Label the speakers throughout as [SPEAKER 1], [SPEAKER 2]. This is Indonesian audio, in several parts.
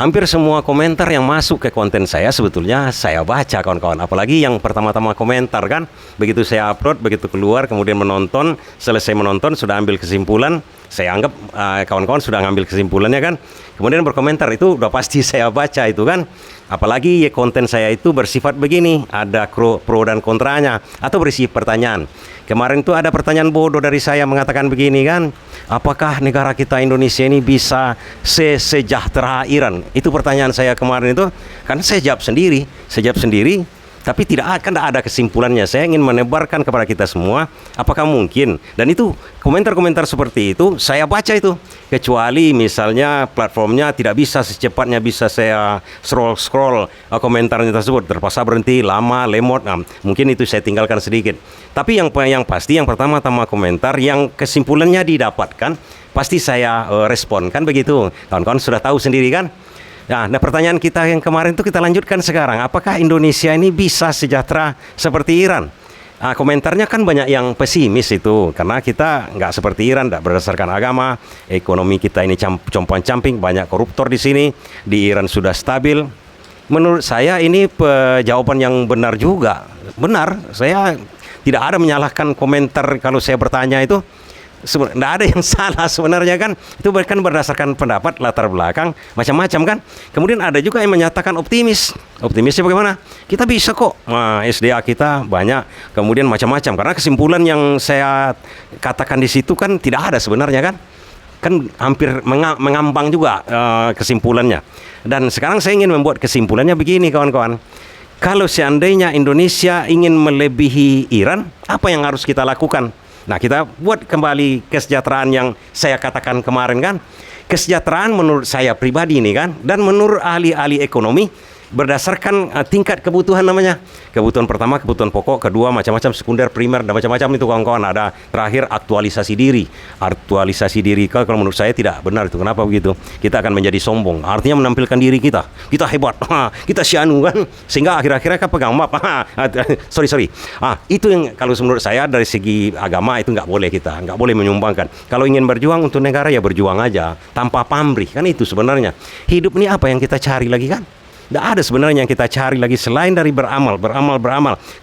[SPEAKER 1] hampir semua komentar yang masuk ke konten saya sebetulnya saya baca kawan-kawan. Apalagi yang pertama-tama komentar kan. Begitu saya upload, begitu keluar, kemudian menonton, selesai menonton sudah ambil kesimpulan. Saya anggap kawan-kawan sudah ngambil kesimpulannya kan. Kemudian berkomentar itu udah pasti saya baca itu kan. Apalagi konten saya itu bersifat begini, ada pro dan kontranya atau berisi pertanyaan. Kemarin itu ada pertanyaan bodoh dari saya mengatakan begini kan, apakah negara kita Indonesia ini bisa sesejahtera Iran? Itu pertanyaan saya kemarin itu, kan saya jawab sendiri, tapi tidak ada kesimpulannya. Saya ingin menebarkan kepada kita semua, apakah mungkin? Dan itu komentar-komentar seperti itu saya baca itu, kecuali misalnya platformnya tidak bisa secepatnya bisa saya scroll komentarnya tersebut, terpaksa berhenti lama, lemot. Nah, mungkin itu saya tinggalkan sedikit. Tapi yang pasti yang pertama-tama komentar yang kesimpulannya didapatkan pasti saya respon kan begitu. Kawan-kawan sudah tahu sendiri kan. Nah, pertanyaan kita yang kemarin itu kita lanjutkan sekarang. Apakah Indonesia ini bisa sejahtera seperti Iran? Nah, komentarnya kan banyak yang pesimis itu. Karena kita nggak seperti Iran, tidak berdasarkan agama. Ekonomi kita ini compang-camping, banyak koruptor di sini. Di Iran sudah stabil. Menurut saya ini jawaban yang benar juga. Benar, saya tidak ada menyalahkan komentar kalau saya bertanya itu. Tidak ada yang salah sebenarnya kan. Itu kan berdasarkan pendapat, latar belakang, macam-macam kan. Kemudian ada juga yang menyatakan Optimisnya bagaimana? Kita bisa kok, SDA kita banyak, kemudian macam-macam. Karena kesimpulan yang saya katakan di situ kan tidak ada sebenarnya kan. Kan hampir mengambang juga kesimpulannya. Dan sekarang saya ingin membuat kesimpulannya begini kawan-kawan. Kalau seandainya Indonesia ingin melebihi Iran, apa yang harus kita lakukan? Nah, kita buat kembali kesejahteraan yang saya katakan kemarin kan. Kesejahteraan menurut saya pribadi ini kan, dan menurut ahli-ahli ekonomi berdasarkan tingkat kebutuhan namanya. Kebutuhan pertama, kebutuhan pokok, kedua macam-macam, sekunder, primer, dan macam-macam itu kawan-kawan. Ada terakhir aktualisasi diri. Aktualisasi diri kalau menurut saya tidak benar itu. Kenapa begitu? Kita akan menjadi sombong. Artinya menampilkan diri kita. Kita hebat. Kita sianu kan. Sehingga akhir-akhirnya kan pegang map. Sorry. Itu yang kalau menurut saya dari segi agama itu nggak boleh kita. Nggak boleh menyumbangkan. Kalau ingin berjuang untuk negara ya berjuang aja. Tanpa pamrih. Kan itu sebenarnya. Hidup ini apa yang kita cari lagi kan? Tidak ada sebenarnya yang kita cari lagi selain dari beramal.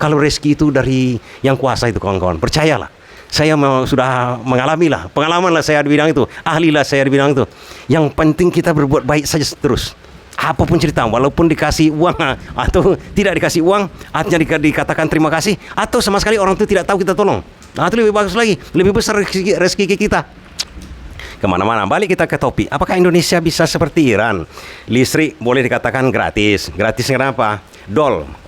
[SPEAKER 1] Kalau rezeki itu dari yang kuasa itu kawan-kawan, percayalah. Saya sudah mengalami lah, pengalaman lah saya di bidang itu, ahli lah saya di bidang itu. Yang penting kita berbuat baik saja terus. Apapun cerita, walaupun dikasih uang atau tidak dikasih uang, artinya dikatakan terima kasih, atau sama sekali orang itu tidak tahu kita tolong. Nah, itu lebih bagus lagi, lebih besar rezeki kita. Kemana-mana, balik kita ke topik. Apakah Indonesia bisa seperti Iran? Listrik boleh dikatakan gratis. Gratis kenapa?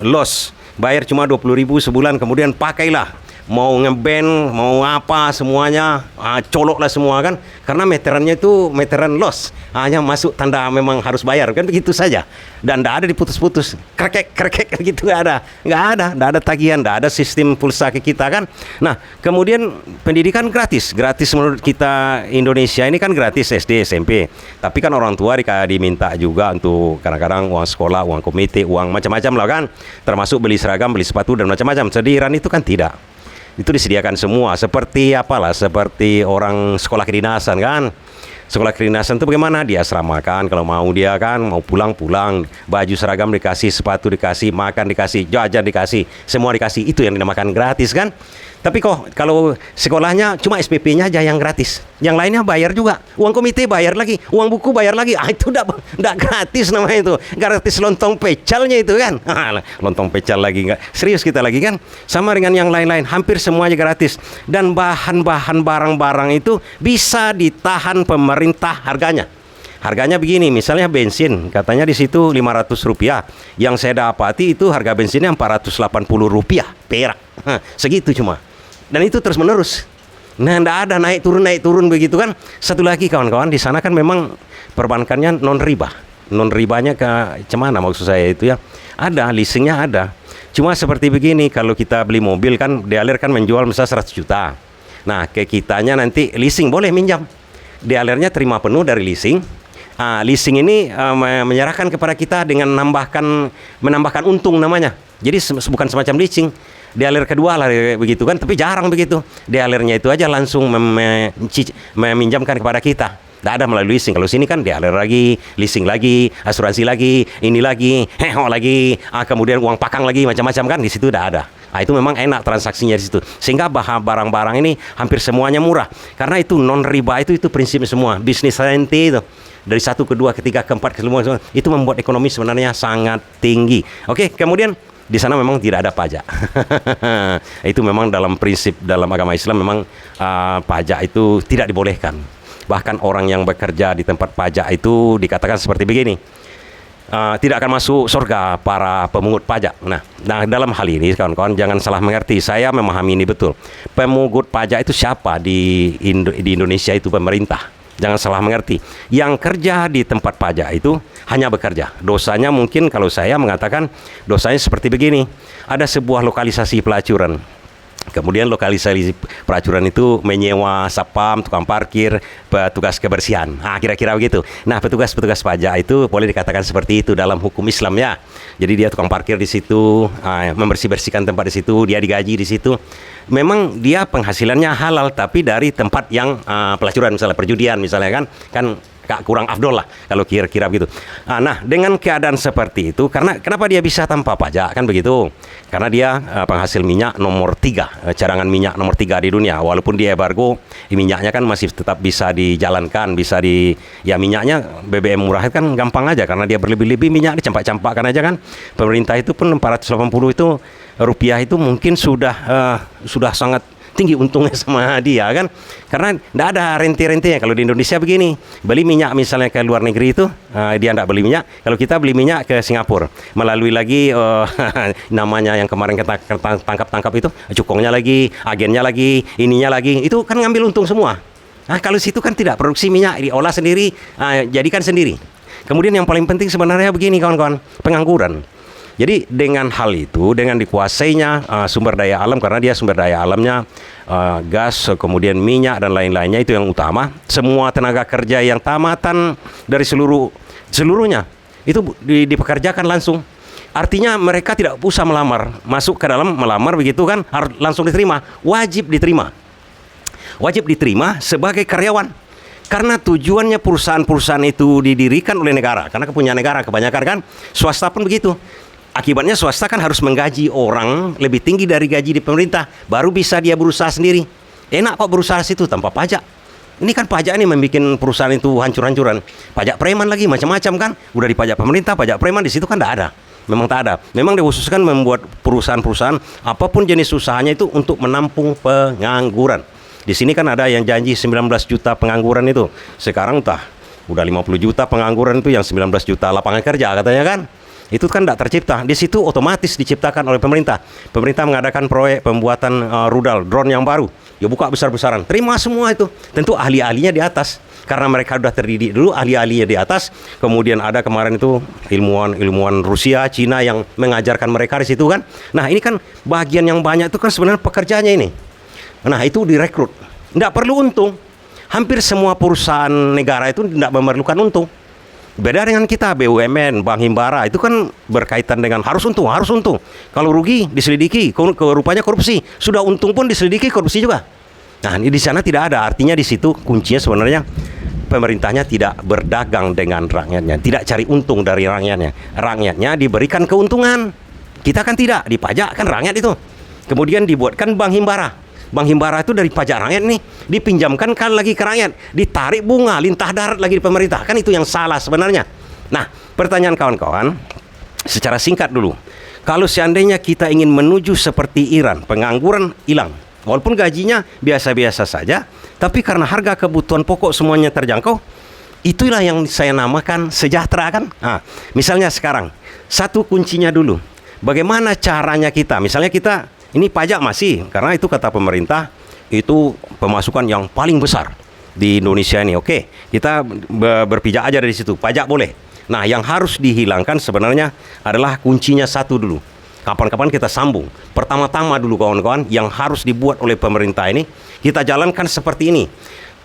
[SPEAKER 1] Loss. Bayar cuma 20.000 sebulan, kemudian pakailah. Mau ngeband, mau apa, semuanya coloklah semua kan. Karena meterannya itu meteran loss. Hanya masuk tanda memang harus bayar kan, begitu saja. Dan tidak ada diputus-putus. Krekek gitu nggak ada tagihan, tidak ada sistem pulsa ke kita kan. Nah, kemudian pendidikan gratis menurut kita Indonesia ini kan gratis SD, SMP. Tapi kan orang tua diminta juga untuk kadang-kadang uang sekolah, uang komite, uang macam-macam lah kan. Termasuk beli seragam, beli sepatu dan macam-macam. Sediran itu kan tidak. Itu disediakan semua, seperti orang sekolah kedinasan kan. Sekolah kedinasan itu bagaimana? Dia asramakan, kalau mau dia kan, mau pulang, baju seragam dikasih, sepatu dikasih, makan dikasih, jajan dikasih, semua dikasih. Itu yang dinamakan gratis kan. Tapi kalau sekolahnya cuma SPP-nya aja yang gratis, yang lainnya bayar juga. Uang komite bayar lagi, uang buku bayar lagi. Itu enggak gratis namanya itu. Gratis lontong pecalnya itu kan. Lontong pecal lagi enggak. Serius kita lagi kan. Sama dengan yang lain-lain, hampir semuanya gratis. Dan bahan-bahan barang-barang itu bisa ditahan pemerintah harganya. Harganya begini, misalnya bensin, katanya di situ Rp500. Yang saya dapati itu harga bensinnya Rp480 perak. Segitu cuma. Dan itu terus menerus. Nah, enggak ada naik turun begitu kan. Satu lagi kawan-kawan, di sana kan memang perbankannya non riba. Non ribanya ke mana maksud saya itu ya? Ada, leasingnya ada. Cuma seperti begini, kalau kita beli mobil kan, dealer kan menjual misalnya 100 juta. Nah, ke kitanya nanti leasing boleh minjam. Dealernya terima penuh dari leasing. Leasing ini menyerahkan kepada kita dengan menambahkan untung namanya. Jadi bukan semacam leasing. Dealer kedua lah begitu kan, tapi jarang begitu. Dealernya itu aja langsung meminjamkan kepada kita. Tidak ada melalui leasing. Kalau sini kan dialir lagi, leasing lagi, asuransi lagi, ini lagi, heho lagi, kemudian uang pakang lagi, macam-macam kan. Di situ tidak ada. Nah, itu memang enak transaksinya di situ. Sehingga barang-barang ini hampir semuanya murah. Karena itu non riba itu prinsipnya semua. Bisnis rente itu dari 1 ke 2 ke 3 ke 4 ke semua itu membuat ekonomi sebenarnya sangat tinggi. Oke, kemudian di sana memang tidak ada pajak. Itu memang dalam prinsip dalam agama Islam memang pajak itu tidak dibolehkan. Bahkan orang yang bekerja di tempat pajak itu dikatakan seperti begini, tidak akan masuk surga para pemungut pajak. Nah, dalam hal ini kawan-kawan jangan salah mengerti. Saya memahami ini betul. Pemungut pajak itu siapa di Indonesia itu pemerintah. Jangan salah mengerti. Yang kerja di tempat pajak itu hanya bekerja. Dosanya mungkin kalau saya mengatakan dosanya seperti begini. Ada sebuah lokalisasi pelacuran. Kemudian lokalisasi pelacuran itu menyewa satpam, tukang parkir, petugas kebersihan. Kira-kira begitu. Nah, petugas-petugas pajak itu boleh dikatakan seperti itu dalam hukum Islam ya. Jadi dia tukang parkir di situ, membersih-bersihkan tempat di situ, dia digaji di situ. Memang dia penghasilannya halal, tapi dari tempat yang pelacuran, misalnya perjudian misalnya kan kurang afdol lah kalau kira-kira begitu. Nah, dengan keadaan seperti itu, karena kenapa dia bisa tanpa pajak kan begitu? Karena dia penghasil minyak nomor 3, cadangan minyak nomor 3 di dunia. Walaupun dia embargo, minyaknya kan masih tetap bisa dijalankan, ya minyaknya BBM murah kan gampang aja karena dia berlebih-lebih minyak dicampak-campakkan aja kan. Pemerintah itu pun 480 itu rupiah itu mungkin sudah sangat tinggi untungnya sama dia kan, karena tidak ada rente-rentenya. Kalau di Indonesia begini, beli minyak misalnya ke luar negeri itu dia tidak beli minyak. Kalau kita beli minyak ke Singapura melalui lagi namanya yang kemarin kita tangkap itu, cukongnya lagi, agennya lagi, ininya lagi, itu kan ngambil untung semua. Kalau situ kan tidak, produksi minyak diolah sendiri, jadikan sendiri. Kemudian yang paling penting sebenarnya begini kawan-kawan, pengangguran. Jadi dengan hal itu, dengan dikuasainya sumber daya alam, karena dia sumber daya alamnya gas, kemudian minyak dan lain-lainnya itu yang utama. Semua tenaga kerja yang tamatan dari seluruhnya itu dipekerjakan langsung. Artinya mereka tidak usah melamar, masuk ke dalam melamar begitu kan, harus langsung diterima, wajib diterima sebagai karyawan. Karena tujuannya perusahaan-perusahaan itu didirikan oleh negara, karena kepunyaan negara kebanyakan kan, swasta pun begitu. Akibatnya swasta kan harus menggaji orang lebih tinggi dari gaji di pemerintah, baru bisa dia berusaha sendiri. Enak kok berusaha situ tanpa pajak. Ini kan pajak ini membuat perusahaan itu hancur-hancuran. Pajak preman lagi macam-macam kan, udah dipajak pemerintah, pajak preman di situ kan tidak ada. Memang tak ada. Memang dikhususkan membuat perusahaan-perusahaan apapun jenis usahanya itu untuk menampung pengangguran. Di sini kan ada yang janji 19 juta pengangguran itu. Sekarang udah 50 juta pengangguran itu, yang 19 juta lapangan kerja katanya kan. Itu kan tidak tercipta. Di situ otomatis diciptakan oleh pemerintah. Pemerintah mengadakan proyek pembuatan rudal, drone yang baru. Ya buka besar-besaran. Terima semua itu. Tentu ahli-ahlinya di atas. Karena mereka sudah terdidik dulu, ahli-ahlinya di atas. Kemudian ada kemarin itu ilmuwan Rusia, Cina yang mengajarkan mereka di situ kan. Nah, ini kan bagian yang banyak itu kan sebenarnya pekerjanya ini. Nah, itu direkrut. Tidak perlu untung. Hampir semua perusahaan negara itu tidak memerlukan untung. Beda dengan kita, BUMN, Bank Himbara, itu kan berkaitan dengan harus untung. Kalau rugi diselidiki, rupanya korupsi. Sudah untung pun diselidiki, korupsi juga. Nah, di sana tidak ada. Artinya di situ kuncinya sebenarnya pemerintahnya tidak berdagang dengan rakyatnya, tidak cari untung dari rakyatnya. Rakyatnya diberikan keuntungan. Kita kan tidak, dipajakkan rakyat itu. Kemudian dibuatkan Bank Himbara. Bank Himbara itu dari pajak rakyat nih, dipinjamkan kan lagi ke rakyat, ditarik bunga, lintah darat lagi di pemerintah. Kan itu yang salah sebenarnya. Nah, pertanyaan kawan-kawan, secara singkat dulu. Kalau seandainya kita ingin menuju seperti Iran, pengangguran hilang. Walaupun gajinya biasa-biasa saja, tapi karena harga kebutuhan pokok semuanya terjangkau, itulah yang saya namakan sejahtera kan. Misalnya sekarang, satu kuncinya dulu. Bagaimana caranya kita, misalnya kita, ini pajak masih, karena itu kata pemerintah, itu pemasukan yang paling besar di Indonesia ini. Oke, kita berpijak aja dari situ, pajak boleh. Nah, yang harus dihilangkan sebenarnya adalah kuncinya satu dulu. Kapan-kapan kita sambung. Pertama-tama dulu kawan-kawan, yang harus dibuat oleh pemerintah ini, kita jalankan seperti ini.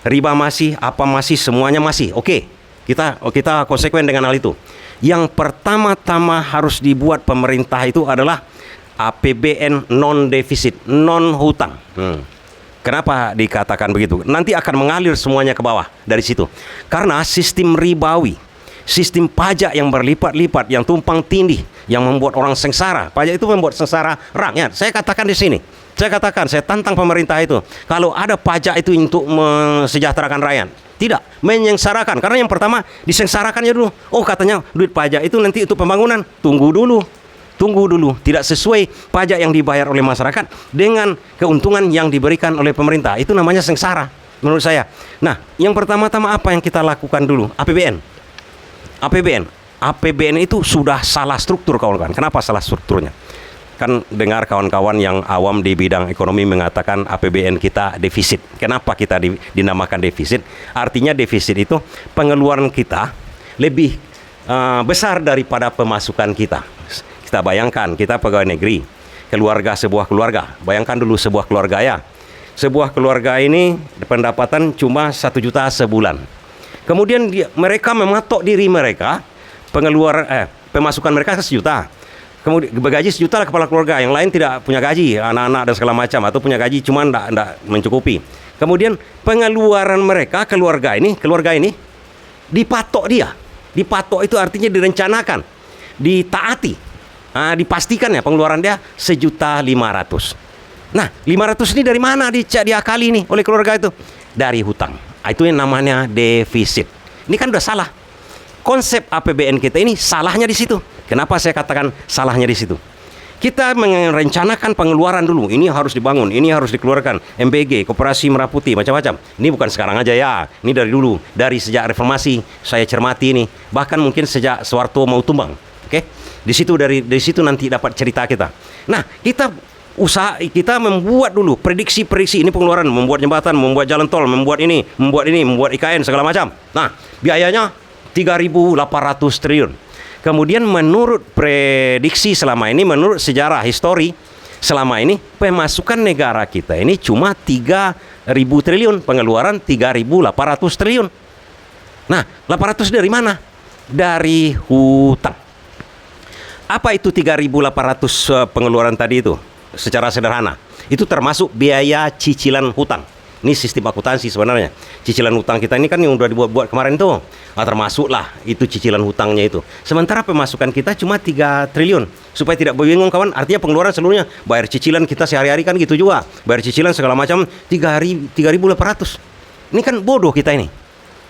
[SPEAKER 1] Riba masih, apa masih, semuanya masih. Oke, kita konsekuen dengan hal itu. Yang pertama-tama harus dibuat pemerintah itu adalah APBN non defisit, non hutang. Kenapa dikatakan begitu? Nanti akan mengalir semuanya ke bawah dari situ. Karena sistem ribawi, sistem pajak yang berlipat-lipat, yang tumpang tindih, yang membuat orang sengsara. Pajak itu membuat sengsara rakyat. Saya katakan di sini, saya tantang pemerintah itu. Kalau ada pajak itu untuk mensejahterakan rakyat, tidak, menyengsarakan. Karena yang pertama disengsarakannya dulu. Oh, katanya duit pajak itu nanti untuk pembangunan. Tunggu dulu, tidak sesuai pajak yang dibayar oleh masyarakat dengan keuntungan yang diberikan oleh pemerintah. Itu namanya sengsara menurut saya. Nah, yang pertama-tama apa yang kita lakukan dulu? APBN itu sudah salah struktur, kawan-kawan. Kenapa salah strukturnya? Kan dengar kawan-kawan yang awam di bidang ekonomi mengatakan APBN kita defisit. Kenapa kita dinamakan defisit? Artinya defisit itu pengeluaran kita lebih besar daripada pemasukan kita. Kita bayangkan, kita pegawai negeri, sebuah keluarga. Bayangkan dulu sebuah keluarga ya. Sebuah keluarga ini pendapatan cuma 1 juta sebulan. Kemudian mereka mematok diri mereka, pemasukan mereka 1 juta. Kemudian bergaji 1 juta lah kepala keluarga, yang lain tidak punya gaji, anak-anak dan segala macam, atau punya gaji cuma tidak mencukupi. Kemudian pengeluaran mereka, keluarga ini dipatok dia. Dipatok itu artinya direncanakan, ditaati. Dipastikan ya pengeluaran dia 1.500.000. Nah, 500 ini dari mana diakali nih oleh keluarga itu? Dari hutang. Itu yang namanya defisit. Ini kan udah salah. Konsep APBN kita ini salahnya di situ. Kenapa saya katakan salahnya di situ? Kita merencanakan pengeluaran dulu. Ini harus dibangun, ini harus dikeluarkan. MBG, Koperasi Merah Putih, macam-macam. Ini bukan sekarang aja ya. Ini dari dulu, dari sejak reformasi saya cermati ini. Bahkan mungkin sejak Soeharto mau tumbang. Oke? Di situ nanti dapat cerita kita. Nah, kita membuat dulu prediksi ini pengeluaran, membuat jembatan, membuat jalan tol, membuat IKN segala macam. Nah, biayanya 3.800 triliun. Kemudian menurut prediksi selama ini, menurut sejarah histori selama ini, pemasukan negara kita ini cuma 3.000 triliun, pengeluaran 3.800 triliun. Nah, 800 dari mana? Dari hutang. Apa itu 3.800 pengeluaran tadi itu? Secara sederhana, itu termasuk biaya cicilan hutang. Ini sistem akuntansi sebenarnya. Cicilan hutang kita ini kan yang udah dibuat kemarin tuh. Termasuklah itu cicilan hutangnya itu. Sementara pemasukan kita cuma 3 triliun. Supaya tidak bingung kawan, artinya pengeluaran seluruhnya. Bayar cicilan kita sehari-hari kan gitu juga. Bayar cicilan segala macam 3.800. Ini kan bodoh kita ini.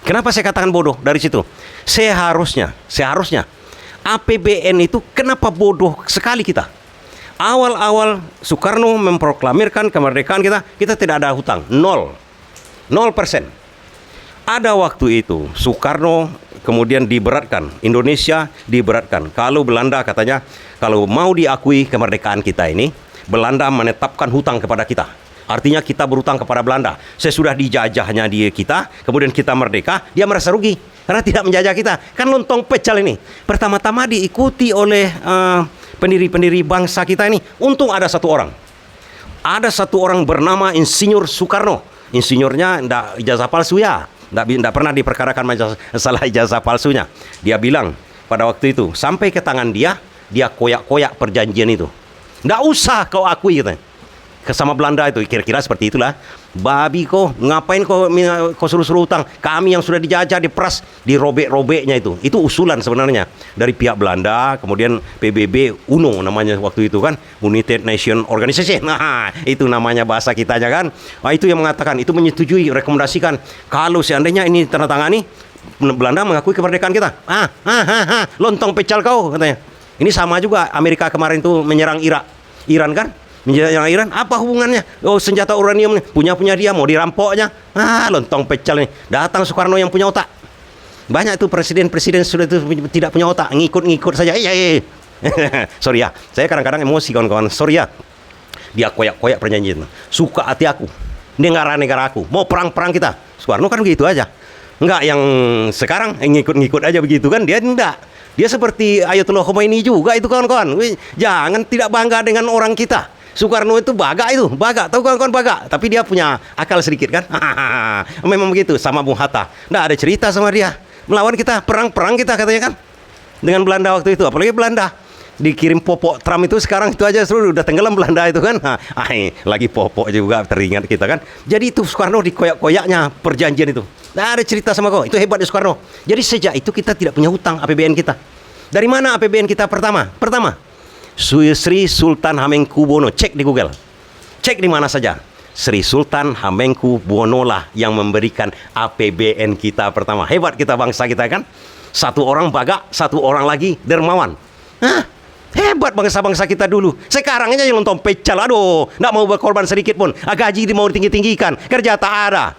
[SPEAKER 1] Kenapa saya katakan bodoh dari situ? Seharusnya APBN itu kenapa bodoh sekali kita? Awal-awal Soekarno memproklamirkan kemerdekaan kita tidak ada hutang, 0%. Ada waktu itu Soekarno kemudian Indonesia diberatkan. Kalau Belanda katanya, kalau mau diakui kemerdekaan kita ini, Belanda menetapkan hutang kepada kita. Artinya kita berhutang kepada Belanda. Sesudah dijajahnya kita, kemudian kita merdeka, dia merasa rugi karena tidak menjajah kita. Kan lontong pecel ini. Pertama-tama diikuti oleh pendiri-pendiri bangsa kita ini. Untung ada satu orang. Ada satu orang bernama Insinyur Soekarno. Insinyurnya tidak ijazah palsu ya. Tidak pernah diperkarakan masalah ijazah palsunya. Dia bilang pada waktu itu, sampai ke tangan dia koyak-koyak perjanjian itu. Tidak usah kau akui katanya. Sama Belanda itu kira-kira seperti itulah. Babi kau, ngapain kau suruh-suruh utang? Kami yang sudah dijajah, diperas, dirobek-robeknya itu. Itu usulan sebenarnya dari pihak Belanda, kemudian PBB UNO namanya waktu itu kan, United Nation Organization. Nah, itu namanya bahasa kitanya kan. Nah, itu yang mengatakan, itu menyetujui, rekomendasikan kalau seandainya ini tanda tangani, Belanda mengakui kemerdekaan kita. Lontong pecal kau katanya. Ini sama juga Amerika kemarin tuh menyerang Iran kan? Menyerang Iran, apa hubungannya? Oh, senjata uranium punya dia, mau dirampoknya. Lontong pecel nih. Datang Soekarno yang punya otak. Banyak tuh presiden-presiden sudah itu tidak punya otak, ngikut-ngikut saja. Sorry ya, saya kadang-kadang emosi kawan-kawan. Sorry ya. Dia koyak-koyak perjanjian. Suka hati aku. Negara aku. Mau perang-perang kita. Soekarno kan begitu aja. Enggak yang sekarang ngikut-ngikut aja begitu kan. Dia enggak. Dia seperti Ayatollah Khomeini juga itu kawan-kawan. Jangan tidak bangga dengan orang kita. Soekarno itu baga, tahu kawan-kawan baga, tapi dia punya akal sedikit kan. Memang begitu sama Bung Hatta. Nggak ada cerita sama dia, melawan kita, perang kita katanya kan dengan Belanda waktu itu. Apalagi Belanda dikirim popok Trump itu sekarang itu aja seluruh udah tenggelam Belanda itu kan. Lagi popok juga teringat kita kan. Jadi itu Soekarno dikoyak-koyaknya perjanjian itu. Nah, ada cerita sama kau. Itu hebatnya Soekarno. Jadi sejak itu kita tidak punya hutang APBN kita. Dari mana APBN kita pertama? Pertama, Sri Sultan Hamengkubuwono. Cek di Google. Cek di mana saja. Sri Sultan Hamengkubuwono lah yang memberikan APBN kita pertama. Hebat kita bangsa kita kan. Satu orang bagak, satu orang lagi dermawan. Hebat bangsa-bangsa kita dulu. Sekarang aja yang lontong pecal, aduh, nggak mau berkorban sedikit pun. Gaji mau tinggi-tinggikan, kerja tak ada.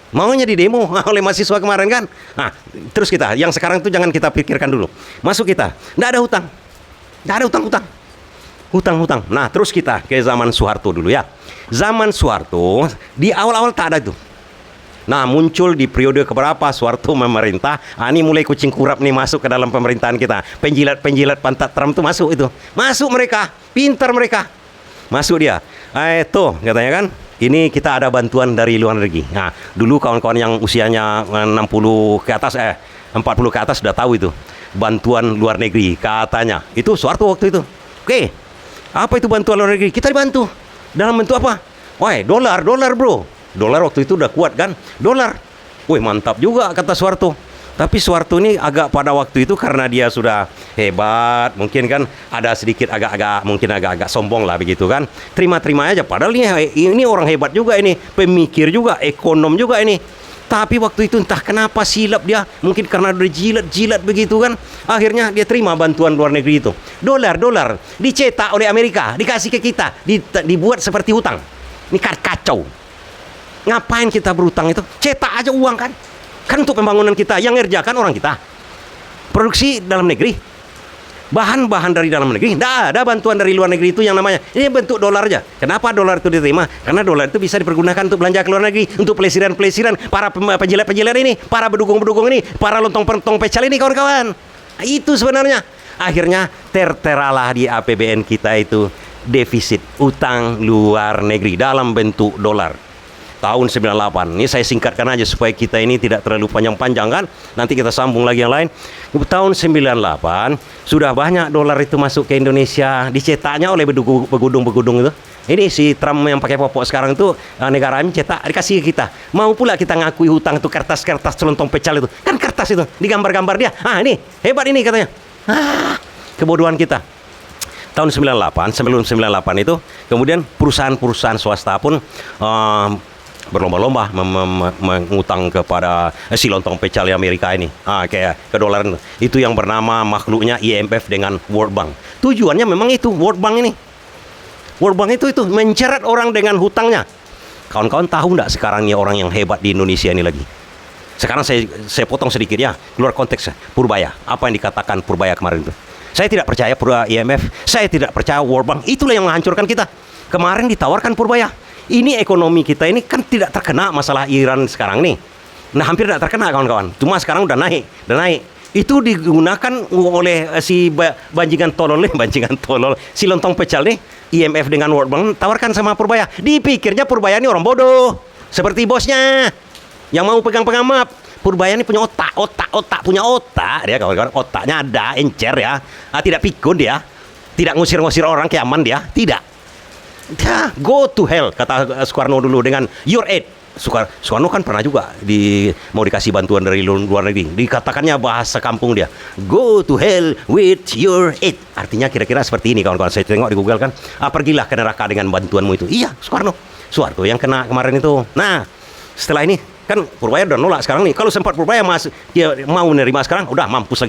[SPEAKER 1] Maunya di demo oleh mahasiswa kemarin kan. Nah, terus kita, yang sekarang itu jangan kita pikirkan dulu. Masuk kita, nggak ada hutang. Nggak ada hutang-hutang. Hutang-hutang. Nah, terus kita ke zaman Soeharto dulu ya. Zaman Soeharto, di awal-awal tak ada itu. Nah, muncul di periode keberapa Soeharto memerintah. Ini mulai kucing kurap nih masuk ke dalam pemerintahan kita. Penjilat-penjilat pantat Trump itu masuk itu. Masuk mereka, pintar mereka. Masuk dia. Tuh katanya kan, ini kita ada bantuan dari luar negeri. Nah, dulu kawan-kawan yang usianya 60 ke atas, 40 ke atas sudah tahu itu. Bantuan luar negeri katanya. Itu Soeharto waktu itu. Oke, apa itu bantuan luar negeri? Kita dibantu. Dalam bentuk apa? Dolar bro. Dolar waktu itu udah kuat kan? Dolar. Wih, mantap juga kata Soeharto. Tapi Soeharto ini agak pada waktu itu karena dia sudah hebat, mungkin kan ada sedikit agak-agak sombong lah begitu kan. Terima-terima aja. Padahal ini orang hebat juga ini, pemikir juga, ekonom juga ini. Tapi waktu itu entah kenapa silap dia, mungkin karena udah jilat-jilat begitu kan. Akhirnya dia terima bantuan luar negeri itu. Dolar dicetak oleh Amerika, dikasih ke kita, dibuat seperti hutang. Ini kacau. Ngapain kita berutang itu? Cetak aja uang kan? Kan untuk pembangunan kita. Yang ngerjakan orang kita. Produksi dalam negeri. Bahan-bahan dari dalam negeri. Tidak ada bantuan dari luar negeri itu yang namanya. Ini bentuk dolar aja. Kenapa dolar itu diterima? Karena dolar itu bisa dipergunakan untuk belanja ke luar negeri. Untuk pelesiran-pelesiran. Para penjilat-penjilat ini. Para bedugong-bedugong ini. Para lontong-pentong pecal ini kawan-kawan. Itu sebenarnya. Akhirnya terteralah di APBN kita itu defisit utang luar negeri dalam bentuk dolar. Tahun 98. Ini saya singkatkan aja supaya kita ini tidak terlalu panjang-panjang kan. Nanti kita sambung lagi yang lain. Tahun 98 sudah banyak dolar itu masuk ke Indonesia, dicetaknya oleh begudung-begudung itu. Ini si Trump yang pakai popok sekarang itu, negara ini cetak dikasih ke kita. Mau pula kita ngakui hutang itu kertas-kertas celontong pecal itu. Kan kertas itu, digambar-gambar dia. Ini hebat ini katanya. Kebodohan kita. Tahun 98, sebelum 98 itu, kemudian perusahaan-perusahaan swasta pun berlomba-lomba mengutang kepada si lontong pecal Amerika ini, kayak ke dolar itu yang bernama makhluknya IMF dengan World Bank. Tujuannya memang itu World Bank ini. World Bank itu mencerat orang dengan hutangnya. Kawan-kawan tahu nggak sekarang ini orang yang hebat di Indonesia ini lagi? Sekarang saya potong sedikit ya, keluar konteks. Purbaya, apa yang dikatakan Purbaya kemarin itu? Saya tidak percaya IMF, saya tidak percaya World Bank. Itulah yang menghancurkan kita. Kemarin ditawarkan Purbaya. Ini ekonomi kita ini kan tidak terkena masalah Iran sekarang nih. Nah, hampir tidak terkena kawan-kawan. Cuma sekarang udah naik. Itu digunakan oleh si bajingan tolol, si lontong pecal nih, IMF dengan World Bank tawarkan sama Purbaya. Dipikirnya Purbaya ini orang bodoh, seperti bosnya yang mau pegang-pegang map. Purbaya ini punya otak, punya otak dia kawan-kawan. Otaknya ada, encer ya. Tidak pikun dia. Tidak ngusir-ngusir orang kiaman dia, tidak. Ya, go to hell kata Soekarno dulu dengan your aid. Soekarno kan pernah juga mau dikasih bantuan dari luar negeri. Dikatakannya bahasa kampung dia, go to hell with your aid. Artinya kira-kira seperti ini kawan-kawan. Saya tengok di Google kan, pergilah ke neraka dengan bantuanmu itu. Iya, Soeharto yang kena kemarin itu. Nah, setelah ini kan Purbaya udah nolak sekarang nih. Kalau sempat Purbaya dia mau menerima sekarang, udah mampus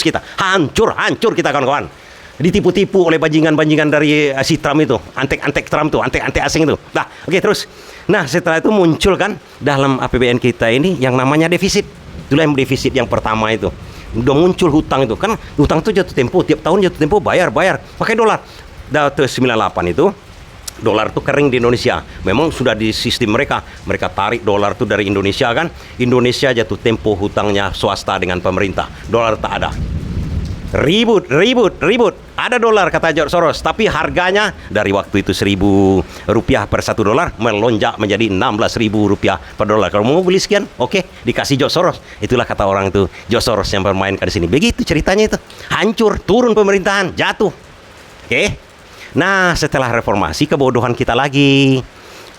[SPEAKER 1] kita. Hancur kita kawan-kawan. Ditipu-tipu oleh bajingan-bajingan dari si Trump itu, antek-antek Trump tuh, antek-antek asing itu. Nah, oke, terus. Nah, setelah itu muncul kan dalam APBN kita ini yang namanya defisit. Itulah yang defisit yang pertama itu. Udah muncul hutang itu. Kan hutang itu jatuh tempo, tiap tahun jatuh tempo bayar pakai dolar. Tahun 98 itu dolar itu kering di Indonesia. Memang sudah di sistem mereka tarik dolar itu dari Indonesia kan. Indonesia jatuh tempo hutangnya swasta dengan pemerintah. Dolar tak ada. Ribut. Ada dolar kata George Soros, tapi harganya dari waktu itu Rp1.000 per $1 melonjak menjadi Rp16.000 per dolar. Kalau mau beli sekian, oke, dikasih George Soros. Itulah kata orang itu, George Soros yang bermain di sini. Begitu ceritanya itu. hancur, turun pemerintahan, jatuh. Oke. Nah, setelah reformasi kebodohan kita lagi.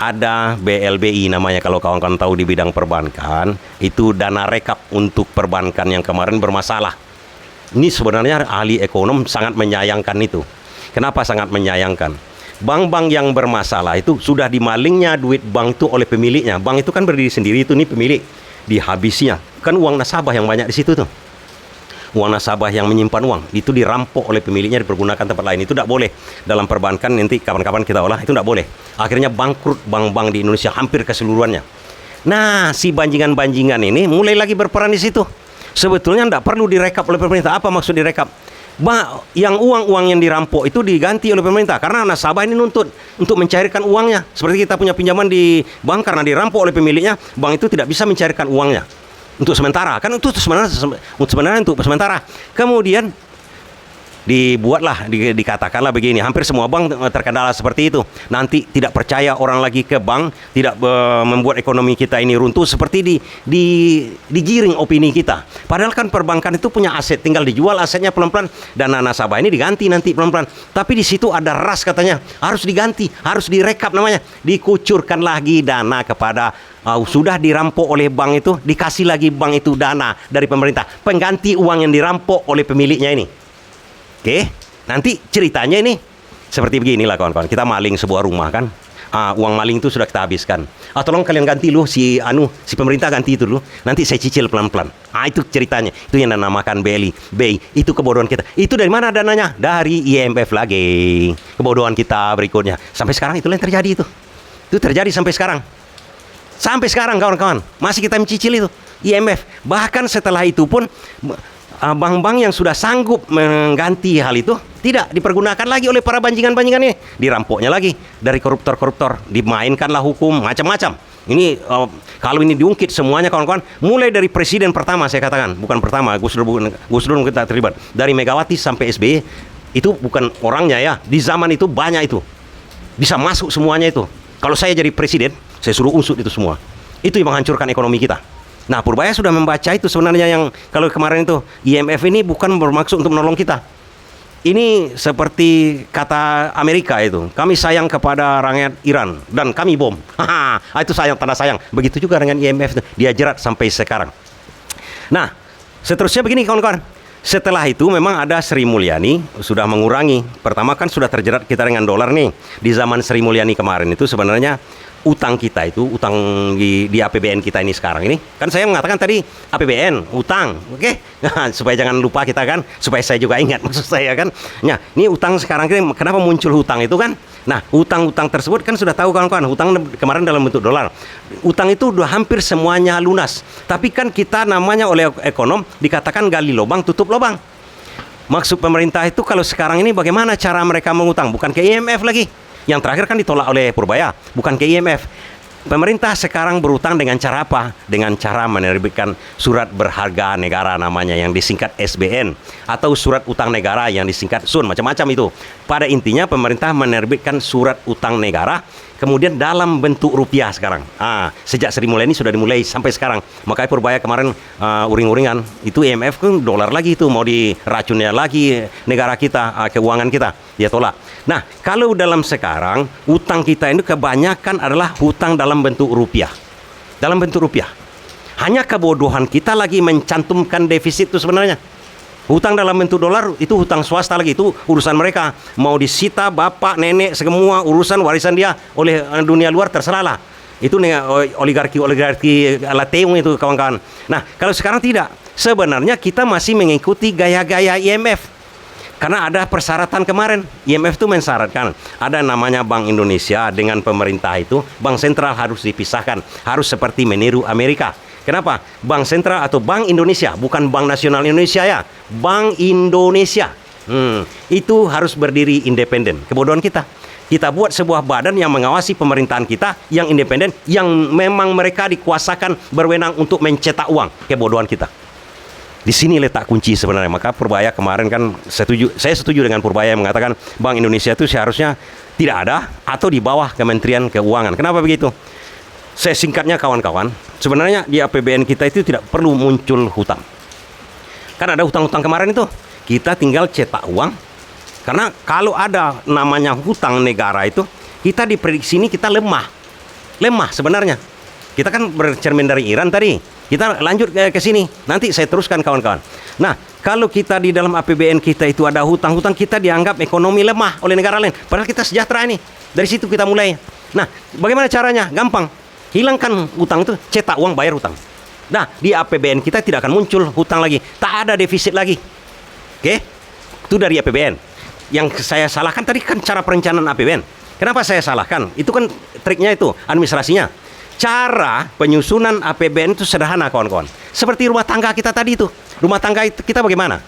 [SPEAKER 1] Ada BLBI namanya, kalau kawan-kawan tahu di bidang perbankan, itu dana rekap untuk perbankan yang kemarin bermasalah. Ini sebenarnya ahli ekonom sangat menyayangkan itu. Kenapa sangat menyayangkan? Bank-bank yang bermasalah itu sudah dimalingnya duit bank itu oleh pemiliknya. Bank itu kan berdiri sendiri, itu nih pemilik. Dihabisinya. Kan uang nasabah yang banyak di situ tuh. Uang nasabah yang menyimpan uang itu dirampok oleh pemiliknya, dipergunakan tempat lain. Itu tidak boleh dalam perbankan, nanti kapan-kapan kita olah, itu tidak boleh. Akhirnya bangkrut bank-bank di Indonesia hampir keseluruhannya. Nah, si banjingan-banjingan ini mulai lagi berperan di situ. Sebetulnya tidak perlu direkap oleh pemerintah. Apa maksud direkap? Yang uang-uang yang dirampok itu diganti oleh pemerintah, karena nasabah ini nuntut untuk mencairkan uangnya. Seperti kita punya pinjaman di bank, karena dirampok oleh pemiliknya, bank itu tidak bisa mencairkan uangnya untuk sementara, kan itu sebenarnya untuk sementara. Kemudian dibuatlah, dikatakanlah begini, hampir semua bank terkendala seperti itu. Nanti tidak percaya orang lagi ke bank, tidak membuat ekonomi kita ini runtuh, seperti digiring opini kita. Padahal kan perbankan itu punya aset, tinggal dijual asetnya pelan-pelan, dana nasabah ini diganti nanti pelan-pelan. Tapi di situ ada ras katanya, harus diganti, harus direkap namanya, dikucurkan lagi dana kepada sudah dirampok oleh bank itu, dikasih lagi bank itu dana dari pemerintah, pengganti uang yang dirampok oleh pemiliknya ini. Oke, nanti ceritanya ini seperti beginilah kawan-kawan. Kita maling sebuah rumah kan, uang maling itu sudah kita habiskan. Tolong kalian ganti lu si pemerintah ganti itu dulu. Nanti saya cicil pelan-pelan. Itu ceritanya. Itu yang dinamakan BI. Itu kebodohan kita. Itu dari mana dananya? Dari IMF lagi. Kebodohan kita berikutnya. Sampai sekarang itulah yang terjadi itu. Itu terjadi sampai sekarang. Sampai sekarang kawan-kawan masih kita mencicil itu IMF. Bahkan setelah itu pun bank-bank yang sudah sanggup mengganti hal itu tidak dipergunakan lagi oleh para banjingan-banjingan ini. Dirampoknya lagi dari koruptor-koruptor, dimainkanlah hukum macam-macam. Ini kalau ini diungkit semuanya kawan-kawan, mulai dari presiden pertama, saya katakan, bukan pertama, Gus Dur kita terlibat, dari Megawati sampai SBY, itu bukan orangnya ya. Di zaman itu banyak itu. Bisa masuk semuanya itu. Kalau saya jadi presiden, saya suruh usut itu semua. Itu yang menghancurkan ekonomi kita. Nah, Purbaya sudah membaca itu sebenarnya, yang kalau kemarin itu IMF ini bukan bermaksud untuk menolong kita. Ini seperti kata Amerika itu, kami sayang kepada rakyat Iran dan kami bom. Itu sayang, tanda sayang. Begitu juga dengan IMF itu, dia jerat sampai sekarang. Nah, seterusnya begini kawan-kawan. Setelah itu memang ada Sri Mulyani sudah mengurangi. Pertama kan sudah terjerat kita dengan dolar nih. Di zaman Sri Mulyani kemarin itu sebenarnya utang kita itu, utang di APBN kita ini sekarang ini, kan saya mengatakan tadi APBN, utang, oke? Nah, supaya jangan lupa kita kan, supaya saya juga ingat maksud saya kan. Nah, ini utang sekarang ini, kenapa muncul hutang itu kan? Nah, utang-utang tersebut kan sudah tahu kawan-kawan, hutang kemarin dalam bentuk dolar. Utang itu udah hampir semuanya lunas. Tapi kan kita namanya oleh ekonom dikatakan gali lubang, tutup lubang. Maksud pemerintah itu kalau sekarang ini bagaimana cara mereka mengutang? Bukan ke IMF lagi. Yang terakhir kan ditolak oleh Purbaya, bukan ke IMF. Pemerintah sekarang berutang dengan cara apa? Dengan cara menerbitkan surat berharga negara namanya, yang disingkat SBN, atau surat utang negara yang disingkat SUN, macam-macam itu. Pada intinya pemerintah menerbitkan surat utang negara, kemudian dalam bentuk rupiah sekarang. Sejak Sri Mulyani sudah dimulai sampai sekarang. Makanya Purbaya kemarin uring-uringan, itu IMF kan dolar lagi, itu mau diracunnya lagi negara kita, keuangan kita, dia tolak. Nah, kalau dalam sekarang utang kita ini kebanyakan adalah hutang dalam bentuk rupiah. Dalam bentuk rupiah. Hanya kebodohan kita lagi mencantumkan defisit itu sebenarnya. Hutang dalam bentuk dolar itu hutang swasta lagi, itu urusan mereka. Mau disita bapak, nenek, semua urusan warisan dia oleh dunia luar, terserahlah. Itu oligarki lateung itu kawan-kawan. Nah, kalau sekarang tidak. Sebenarnya kita masih mengikuti gaya-gaya IMF. Karena ada persyaratan kemarin, IMF itu mensyaratkan ada namanya Bank Indonesia dengan pemerintah itu, Bank Sentral harus dipisahkan, harus seperti meniru Amerika. Kenapa? Bank Sentral atau Bank Indonesia, bukan Bank Nasional Indonesia ya, Bank Indonesia. Itu harus berdiri independen. Kebodohan kita. Kita buat sebuah badan yang mengawasi pemerintahan kita, yang independen, yang memang mereka dikuasakan berwenang untuk mencetak uang. Kebodohan kita. Di sini letak kunci sebenarnya. Maka Purbaya kemarin kan saya setuju dengan Purbaya yang mengatakan Bank Indonesia itu seharusnya tidak ada atau di bawah Kementerian Keuangan. Kenapa begitu? Saya singkatnya kawan-kawan, sebenarnya di APBN kita itu tidak perlu muncul hutang. Kan ada hutang-hutang kemarin itu. Kita tinggal cetak uang. Karena kalau ada namanya hutang negara itu, kita diprediksi ini kita lemah. Lemah sebenarnya. Kita kan bercermin dari Iran tadi. Kita lanjut ke sini. Nanti saya teruskan kawan-kawan. Nah, kalau kita di dalam APBN kita itu ada hutang-hutang, kita dianggap ekonomi lemah oleh negara lain. Padahal kita sejahtera ini. Dari situ kita mulai. Nah, bagaimana caranya? Gampang. Hilangkan hutang itu, cetak uang, bayar hutang. Nah, di APBN kita tidak akan muncul hutang lagi. Tak ada defisit lagi. Oke? Itu dari APBN. Yang saya salahkan tadi kan cara perencanaan APBN. Kenapa saya salahkan? Itu kan triknya itu, administrasinya. Cara penyusunan APBN itu sederhana, kawan-kawan. Seperti rumah tangga kita tadi itu. Rumah tangga kita bagaimana?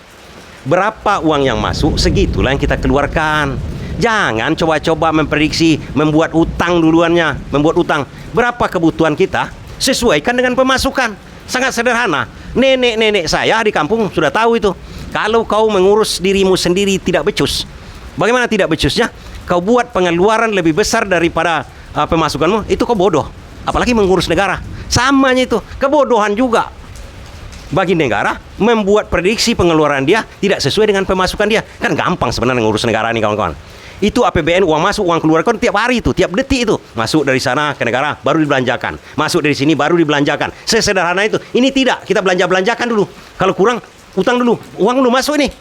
[SPEAKER 1] Berapa uang yang masuk, segitulah yang kita keluarkan. Jangan coba-coba memprediksi, membuat utang duluannya, membuat utang. Berapa kebutuhan kita, sesuaikan dengan pemasukan. Sangat sederhana. Nenek-nenek saya di kampung sudah tahu itu. Kalau kau mengurus dirimu sendiri tidak becus. Bagaimana tidak becusnya? Kau buat pengeluaran lebih besar daripada pemasukanmu, itu kau bodoh. Apalagi mengurus negara. Samanya itu, kebodohan juga. Bagi negara, membuat prediksi pengeluaran dia tidak sesuai dengan pemasukan dia. Kan gampang sebenarnya mengurus negara ini, kawan-kawan. Itu APBN, uang masuk, uang keluar kan tiap hari itu, tiap detik itu. Masuk dari sana ke negara, baru dibelanjakan. Masuk dari sini, baru dibelanjakan. Sesederhana itu. Ini tidak, kita belanja-belanjakan dulu. Kalau kurang, utang dulu. Uang dulu masuk ini.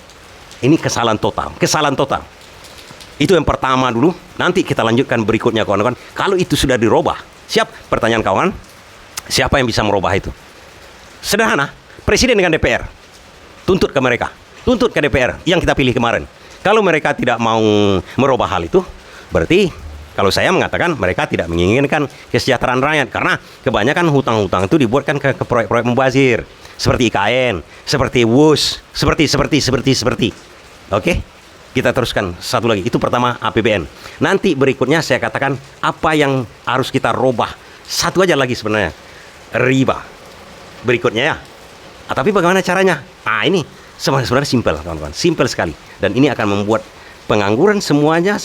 [SPEAKER 1] Ini kesalahan total, kesalahan total. Itu yang pertama dulu. Nanti kita lanjutkan berikutnya, kawan-kawan. Kalau itu sudah dirubah, siap? Pertanyaan kawan, siapa yang bisa merubah itu? Sederhana, Presiden dengan DPR. Tuntut ke mereka. Tuntut ke DPR yang kita pilih kemarin. Kalau mereka tidak mau merubah hal itu, berarti kalau saya mengatakan mereka tidak menginginkan kesejahteraan rakyat. Karena kebanyakan hutang-hutang itu dibuatkan ke proyek-proyek mubazir. Seperti IKN, seperti WUS, seperti. Oke? Kita teruskan satu lagi. Itu pertama APBN. Nanti berikutnya saya katakan apa yang harus kita rubah. Satu aja lagi sebenarnya. Riba. Berikutnya ya. Tapi bagaimana caranya? Ini sebenarnya simpel, kawan-kawan. Simpel sekali. Dan ini akan membuat pengangguran semuanya.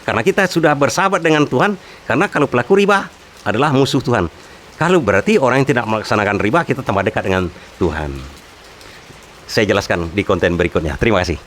[SPEAKER 1] Karena kita sudah bersahabat dengan Tuhan. Karena kalau pelaku riba adalah musuh Tuhan. Kalau berarti orang yang tidak melaksanakan riba, kita tambah dekat dengan Tuhan. Saya jelaskan di konten berikutnya. Terima kasih.